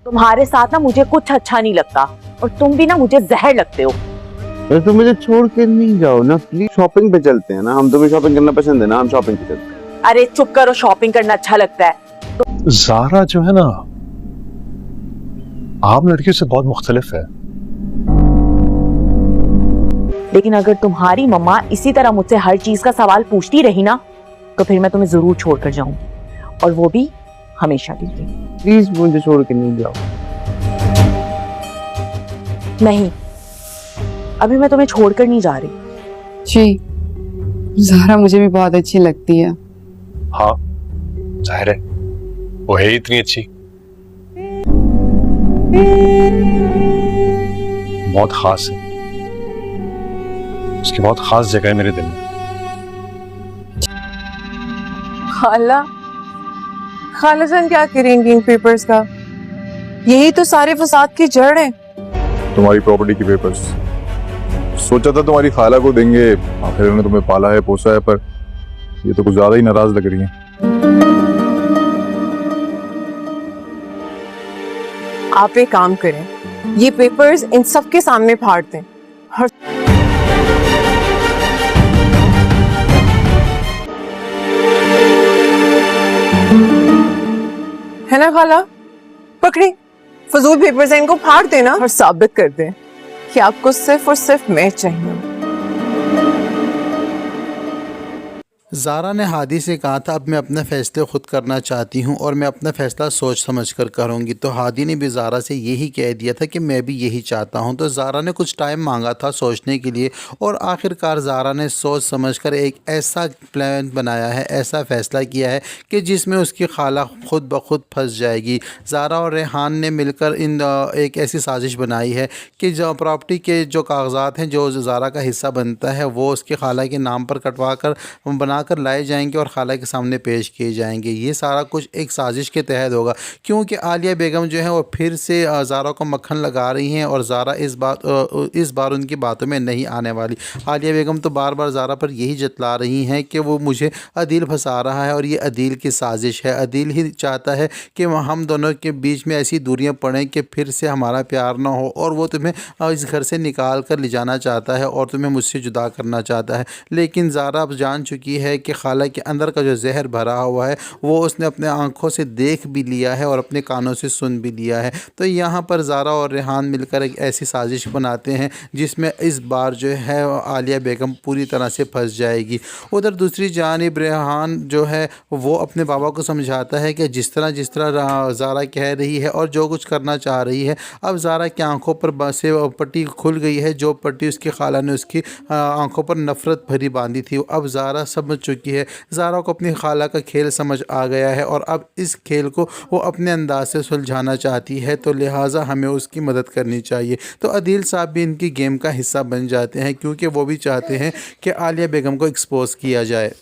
तुम्हारे साथ ना मुझे कुछ अच्छा नहीं लगता और तुम भी ना मुझे जहर लगते हो। अरे तुम मुझे छोड़ के नहीं जाओ ना प्लीज, शॉपिंग पे चलते हैं ना, हम तुम्हें शॉपिंग करना पसंद है ना, हम शॉपिंग पे चलते हैं। अरे चुप करो, शॉपिंग करना अच्छा लगता है। ज़ारा जो है ना आम लड़कियों से बहुत मुख्तलिफ है। लेकिन अगर तुम्हारी मम्मा इसी तरह मुझसे हर चीज का सवाल पूछती रही ना तो फिर मैं तुम्हें जरूर छोड़ कर जाऊंगी, और वो भी हमेशा के लिए। प्लीज मुझे छोड़ के नहीं जाओ। नहीं, अभी मैं तुम्हें छोड़कर नहीं जा रही। जी, ज़ारा मुझे भी बहुत अच्छी लगती है। हाँ जाहिर है, वो है ही इतनी अच्छी, बहुत खास है, उसकी बहुत खास जगह है मेरे दिल में। खाला जान क्या करेंगी इन पेपर्स का? यही तो सारे फसाद की जड़ है। तुम्हारी प्रॉपर्टी के पेपर्स सोचा था तुम्हारी खाला को देंगे, आखिर उन्होंने तुम्हें पाला है पोसा है, पर ये तो कुछ ज्यादा ही नाराज लग रही हैं। आप एक काम करें, ये पेपर्स इन सब के सामने फाड़ दें। है ना खाला? पकड़ी, फजूल पेपर्स हैं, इनको फाड़ देना और साबित कर दें कि आपको सिर्फ और सिर्फ मैं चाहिए। ज़ारा ने हादी से कहा था अब मैं अपने फ़ैसले ख़ुद करना चाहती हूँ और मैं अपना फ़ैसला सोच समझ कर करूँगी। तो हादी ने भी ज़ारा से यही कह दिया था कि मैं भी यही चाहता हूँ। तो ज़ारा ने कुछ टाइम मांगा था सोचने के लिए और आखिरकार ज़ारा ने सोच समझ कर एक ऐसा प्लान बनाया है, ऐसा फ़ैसला किया है कि जिसमें उसकी खाला ख़ुद ब खुद फंस जाएगी। ज़ारा और रेहान ने मिलकर एक ऐसी साजिश बनाई है कि जो प्रॉपर्टी के जो कागज़ात हैं जो ज़ारा का हिस्सा बनता है वो उसकी खाला के नाम पर कटवा कर कर लाए जाएंगे और खाला के सामने पेश किए जाएंगे। ये सारा कुछ एक साजिश के तहत होगा, क्योंकि आलिया बेगम जो है वो फिर से ज़ारा को मक्खन लगा रही हैं और ज़ारा इस बार उनकी बातों में नहीं आने वाली। आलिया बेगम तो बार बार ज़ारा पर यही जतला रही हैं कि वो मुझे अदील फंसा रहा है और ये अदील की साजिश है। अदील ही चाहता है कि हम दोनों के बीच में ऐसी दूरियां पड़ें कि फिर से हमारा प्यार ना हो और वो तुम्हें इस घर से निकाल कर ले जाना चाहता है और तुम्हें मुझसे जुदा करना चाहता है। लेकिन ज़ारा अब जान चुकी है कि खाला के अंदर का जो जहर भरा हुआ है वो उसने अपने आंखों से देख भी लिया है और अपने कानों से सुन भी लिया है। तो यहाँ पर ज़ारा और रेहान मिलकर एक ऐसी साजिश बनाते हैं जिसमें इस बार जो है आलिया बेगम पूरी तरह से फंस जाएगी। उधर दूसरी जानिब रेहान जो है वो अपने बाबा को समझाता है कि जिस तरह ज़ारा कह रही है और जो कुछ करना चाह रही है, अब ज़ारा की आंखों पर से पट्टी खुल गई है, जो पट्टी उसकी खाला ने उसकी आंखों पर नफ़रत भरी बांधी थी। अब ज़ारा समझ चुकी है, ज़ारा को अपनी खाला का खेल समझ आ गया है और अब इस खेल को वो अपने अंदाज से सुलझाना चाहती है, तो लिहाजा हमें उसकी मदद करनी चाहिए। तो अदील साहब भी इनकी गेम का हिस्सा बन जाते हैं क्योंकि वो भी चाहते हैं कि आलिया बेगम को एक्सपोज किया जाए।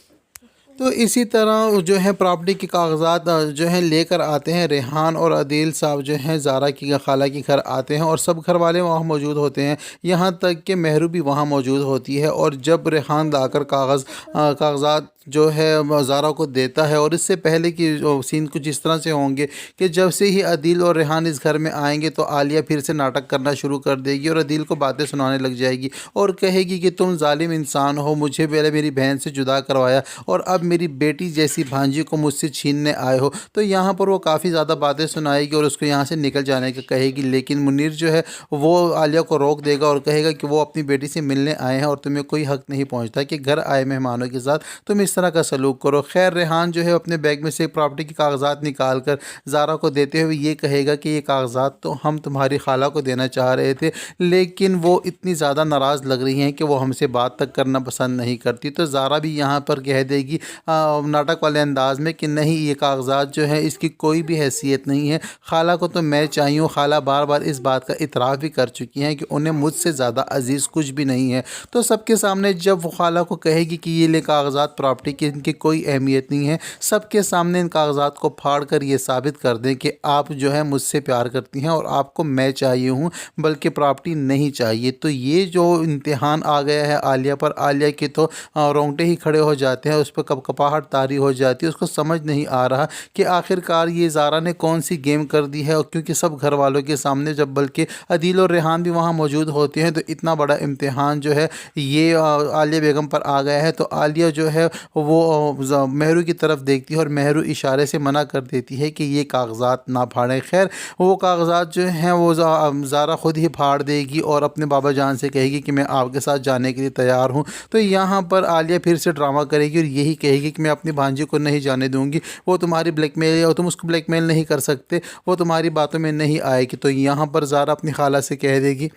तो इसी तरह जो है प्रॉपर्टी के कागजात जो हैं लेकर आते हैं। रेहान और अदील साहब जो हैं ज़ारा की खाला के घर आते हैं और सब घर वाले वहाँ मौजूद होते हैं, यहाँ तक कि मेहरू भी वहाँ मौजूद होती है। और जब रेहान लाकर कागजात जो है ज़ारा को देता है, और इससे पहले कि सीन कुछ इस तरह से होंगे कि जब से ही अदील और रेहान इस घर में आएंगे तो आलिया फिर से नाटक करना शुरू कर देगी और अदील को बातें सुनाने लग जाएगी और कहेगी कि तुम जालिम इंसान हो, मुझे पहले मेरी बहन से जुदा करवाया और अब मेरी बेटी जैसी भांजी को मुझसे छीनने आए हो। तो यहाँ पर वो काफ़ी ज़्यादा बातें सुनाएगी और उसको यहाँ से निकल जाने का कहेगी। लेकिन मुनीर जो है वो आलिया को रोक देगा और कहेगा कि वो अपनी बेटी से मिलने आए हैं और तुम्हें कोई हक़ नहीं पहुँचता कि घर आए मेहमानों के साथ तुम इस तरह का सलूक करो। खैर रेहान जो है अपने बैग में से प्रॉपर्टी के कागजात निकाल कर ज़ारा को देते हुए ये कहेगा कि ये कागजात तो हम तुम्हारी खाला को देना चाह रहे थे, लेकिन वो इतनी ज़्यादा नाराज़ लग रही हैं कि वो हमसे बात तक करना पसंद नहीं करती। तो ज़ारा भी यहाँ पर कह देगी नाटक वाले अंदाज में कि नहीं, ये कागजात जो है इसकी कोई भी हैसियत नहीं है, खाला को तो मैं चाहिए हूँ। खाला बार बार इस बात का इतराफ़ भी कर चुकी हैं कि उन्हें मुझसे ज़्यादा अजीज़ कुछ भी नहीं है। तो सबके सामने जब वो खाला को कहेगी कि ये ले कागजात प्रॉपर्टी प्रॉपर्टी की इनकी कोई अहमियत नहीं है। सबके सामने इन कागजात को फाड़ कर ये साबित कर दें कि आप जो है मुझसे प्यार करती हैं और आपको मैं चाहिए हूँ, बल्कि प्रॉपर्टी नहीं चाहिए। तो ये जो इम्तिहान आ गया है आलिया पर, आलिया के तो रोंगटे ही खड़े हो जाते हैं, उस पर कपकपाहट तारी हो जाती है। उसको समझ नहीं आ रहा कि आखिरकार ये ज़ारा ने कौन सी गेम कर दी है। और क्योंकि सब घर वालों के सामने, जब बल्कि अदील और रेहान भी वहाँ मौजूद होते हैं, तो इतना बड़ा इम्तिहान जो है ये आलिया बेगम पर आ गया है। तो आलिया जो है वो मेहरू की तरफ देखती है और मेहरू इशारे से मना कर देती है कि ये कागजात ना फाड़ें। खैर वो कागजात जो हैं वो ज़ारा ख़ुद ही फाड़ देगी और अपने बाबा जान से कहेगी कि मैं आपके साथ जाने के लिए तैयार हूँ। तो यहाँ पर आलिया फिर से ड्रामा करेगी और यही कहेगी कि मैं अपनी भांजी को नहीं जाने दूँगी, वो तुम्हारी ब्लैकमेल और तुम उसको ब्लैकमेल नहीं कर सकते, वो तुम्हारी बातों में नहीं आएगी। तो यहाँ पर ज़ारा अपनी खाला से कह देगी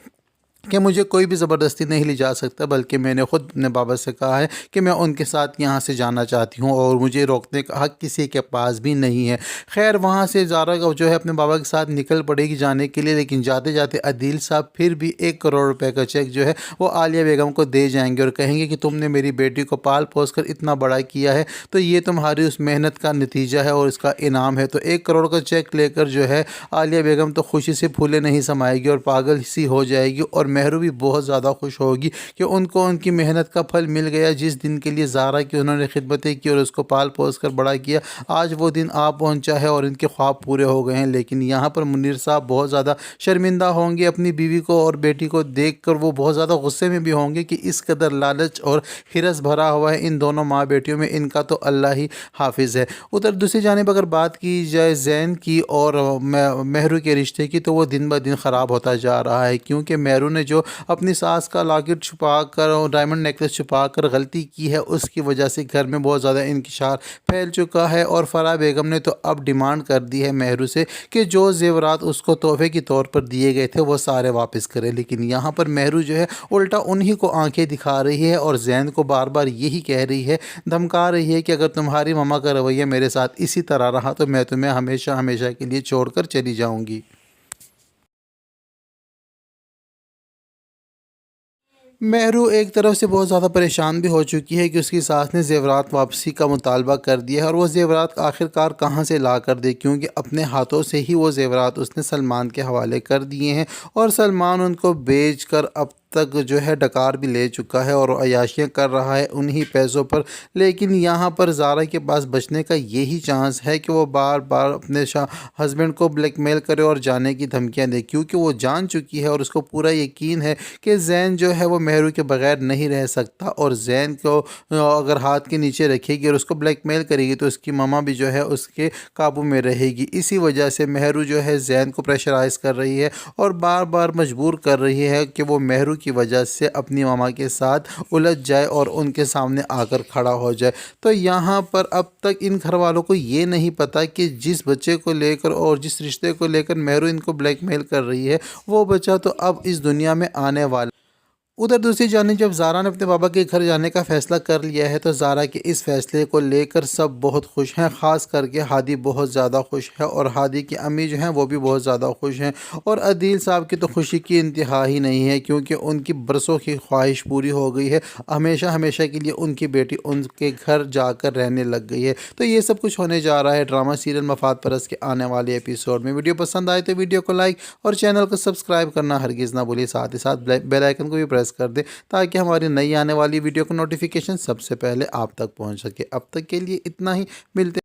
कि मुझे कोई भी ज़बरदस्ती नहीं ले जा सकता, बल्कि मैंने ख़ुद अपने बाबा से कहा है कि मैं उनके साथ यहाँ से जाना चाहती हूँ और मुझे रोकने का हक़ किसी के पास भी नहीं है। खैर वहाँ से ज़ारा जो है अपने बाबा के साथ निकल पड़ेगी जाने के लिए, लेकिन जाते जाते अदील साहब फिर भी 1 करोड़ रुपए का चेक जो है वो आलिया बेगम को दे जाएंगे और कहेंगे कि तुमने मेरी बेटी को पाल पोस कर इतना बड़ा किया है, तो ये तुम्हारी उस मेहनत का नतीजा है और इसका इनाम है। तो 1 करोड़ का चेक लेकर जो है आलिया बेगम तो खुशी से फूले नहीं समाएगी और पागल सी हो जाएगी। और मेहरू भी बहुत ज़्यादा खुश होगी कि उनको उनकी मेहनत का फल मिल गया। जिस दिन के लिए ज़ारा की उन्होंने खिदमतें की और उसको पाल पोस कर बड़ा किया, आज वो दिन आ पहुंचा है और इनके ख्वाब पूरे हो गए हैं। लेकिन यहाँ पर मुनीर साहब बहुत ज़्यादा शर्मिंदा होंगे अपनी बीवी को और बेटी को देखकर। वो बहुत ज़्यादा गुस्से में भी होंगे कि इस कदर लालच और हिरस भरा हुआ है इन दोनों माँ बेटियों में, इनका तो अल्लाह ही हाफिज़ है। उधर दूसरी जानिब अगर बात की जाए ज़ैन की और मेहरू के रिश्ते की, तो वो दिन ब दिन ख़राब होता जा रहा है, क्योंकि मेहरू ने जो अपनी सास का लॉकेट छुपा कर और डायमंड नेकलेस छुपा कर गलती की है, उसकी वजह से घर में बहुत ज़्यादा इंकिशार फैल चुका है। और फराह बेगम ने तो अब डिमांड कर दी है मेहरू से कि जो ज़ेवरात उसको तोहफे के तौर पर दिए गए थे वो सारे वापस करे। लेकिन यहाँ पर मेहरू जो है उल्टा उन्हीं को आंखें दिखा रही है और ज़ैन को बार बार यही कह रही है, धमका रही है कि अगर तुम्हारी मम्मा का रवैया मेरे साथ इसी तरह रहा तो मैं तुम्हें हमेशा हमेशा के लिए छोड़कर चली जाऊँगी। मेहरू एक तरफ से बहुत ज़्यादा परेशान भी हो चुकी है कि उसकी सास ने ज़ेवरात वापसी का मुतालबा कर दिया है और वो ज़ेवरात आखिरकार कहाँ से ला कर दे, क्योंकि अपने हाथों से ही वो ज़ेवरात उसने सलमान के हवाले कर दिए हैं और सलमान उनको बेच कर अब तक जो है डकार भी ले चुका है और अयाशियाँ कर रहा है उन्हीं पैसों पर। लेकिन यहाँ पर ज़ारा के पास बचने का यही चांस है कि वो बार बार अपने हस्बैंड को ब्लैकमेल करे और जाने की धमकियाँ दे, क्योंकि वो जान चुकी है और उसको पूरा यकीन है कि ज़ैन जो है वो मेहरू के बगैर नहीं रह सकता। और ज़ैन को अगर हाथ के नीचे रखेगी और उसको ब्लैकमेल करेगी तो उसकी मामा भी जो है उसके काबू में रहेगी। इसी वजह से मेहरू जो है ज़ैन को प्रेशराइज़ कर रही है और बार बार मजबूर कर रही है कि वो मेहरू की वजह से अपनी मामा के साथ उलझ जाए और उनके सामने आकर खड़ा हो जाए। तो यहाँ पर अब तक इन घर वालों को ये नहीं पता कि जिस बच्चे को लेकर और जिस रिश्ते को लेकर मेहरू इनको ब्लैकमेल कर रही है वो बच्चा तो अब इस दुनिया में आने वाला। उधर दूसरी जानिब जब ज़ारा ने अपने बाबा के घर जाने का फ़ैसला कर लिया है तो ज़ारा के इस फ़ैसले को लेकर सब बहुत खुश हैं, ख़ास करके हादी बहुत ज़्यादा खुश है और हादी की अम्मी जो हैं वो भी बहुत ज़्यादा खुश हैं। और अदील साहब की तो खुशी की इंतहा ही नहीं है, क्योंकि उनकी बरसों की ख्वाहिश पूरी हो गई है। हमेशा हमेशा के लिए उनकी बेटी उनके घर जाकर रहने लग गई है। तो ये सब कुछ होने जा रहा है ड्रामा सीरियल मफाद परस्त के आने वाले एपिसोड में। वीडियो पसंद आए तो वीडियो को लाइक और चैनल को सब्सक्राइब करना हरगिज़ ना भूलिए। साथ ही साथ बेल आइकन को भी प्रेस कर दें ताकि हमारी नई आने वाली वीडियो को नोटिफिकेशन सबसे पहले आप तक पहुंच सके। अब तक के लिए इतना ही, मिलते